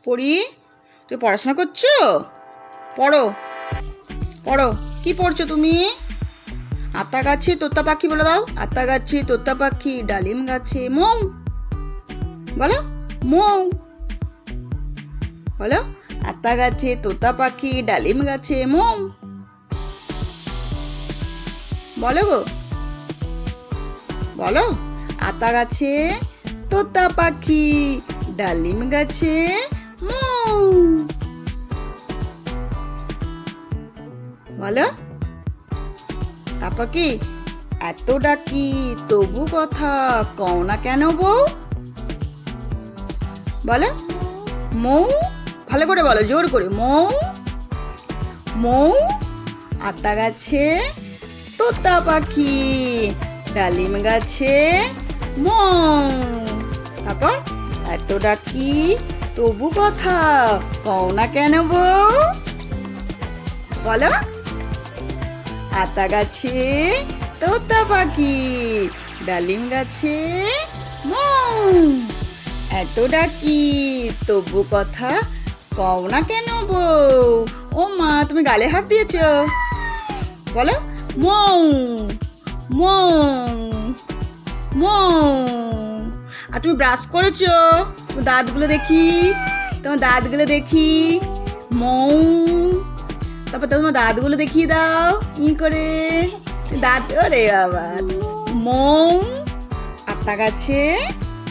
পড়ি, তুই পড়াশোনা করছো? পড়ো পড়ো। কি পড়ছো তুমি? আতা গাছে তোতা পাখি বলে দাও। আতা গাছে তোতা পাখি, ডালিম গাছে মৌ। বলো মৌ। বলো আতা গাছে তোতা পাখি, ডালিম গাছে মৌ। বলো গো, বলো। আতা গাছে তোতা পাখি, ডালিম গাছে মৌ। বলো। তারপর কি? এত ডাকি তবু কথা কও না কেন বউ? বলো মৌ। ভালো করে বলো, জোর করে। মৌ মৌ। আতা গাছে তোতা পাখি, ডালিম গাছে মৌ। তারপর এত ডাকি তবু কথা কও না কেন বউ? বলো। আতা গাছে তোতা পাখি, ডালিম গাছে মৌ। এত ডাকি তবু কথা কও না কেন বউ? ও মা, তুমি গালে হাত দিয়েছো। বলো মৌ মৌ মৌ। আর তুমি ব্রাশ করেছো? তোমার দাঁতগুলো দেখি, তোমার দাঁতগুলো দেখি। মৌ। তারপর তোমার দাঁতগুলো দেখিয়ে দাও ই করে। দাঁত, ওরে বাবা। মৌ। আতা গাছে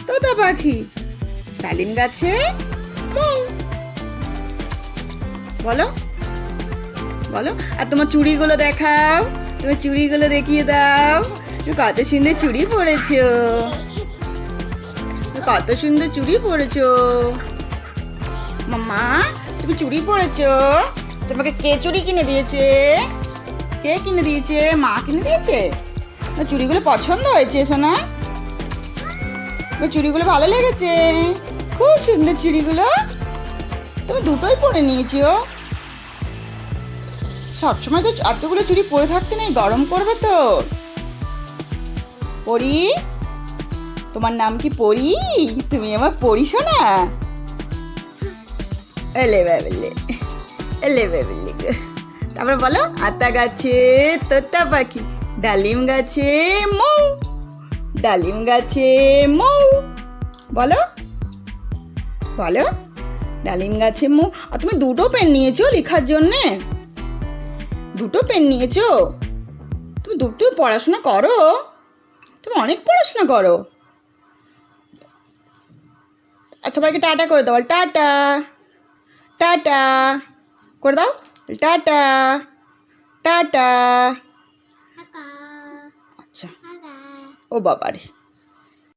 তোতা পাখি, ডালিম গাছে মৌ। বলো বলো। আর তোমার চুড়িগুলো দেখাও, তোমার চুড়িগুলো দেখিয়ে দাও। তুমি কত সুন্দর চুড়ি পরেছো, কত সুন্দর চুড়ি পরেছো। মাম্মা, তুমি চুড়ি পরেছো? তোমাকে কে চুড়ি কিনে দিয়েছে? কে কিনে দিয়েছে? মা কিনে দিয়েছে? চুড়িগুলো পছন্দ হয়েছে সোনা? চুড়িগুলো ভালো লেগেছে? খুব সুন্দর চুড়িগুলো। তুমি দুটোই পরে নিয়েছো। সবসময় তো এতগুলো চুড়ি পরে থাকতে নেই, গরম করবে তো। পরি, তোমার নাম কি পরি? তুমি আমার পরি সোনা? এলে বাবলে, এলে বাবলে। তারপর বলো আতা গাছে তোতা পাখি, ডালিম গাছে মৌ। ডালিম গাছে মৌ। বলো বলো। ডালিম গাছে মৌ। আর তুমি দুটো পেন নিয়েছো লেখার জন্যে? দুটো পেন নিয়েছো? তুমি দুটো পড়াশোনা করো? তুমি অনেক পড়াশোনা করো। সবাইকে টাটা করে দাও। টাটা টাটা করে দাও। Tata tata. আচ্ছা। ও বাবারে।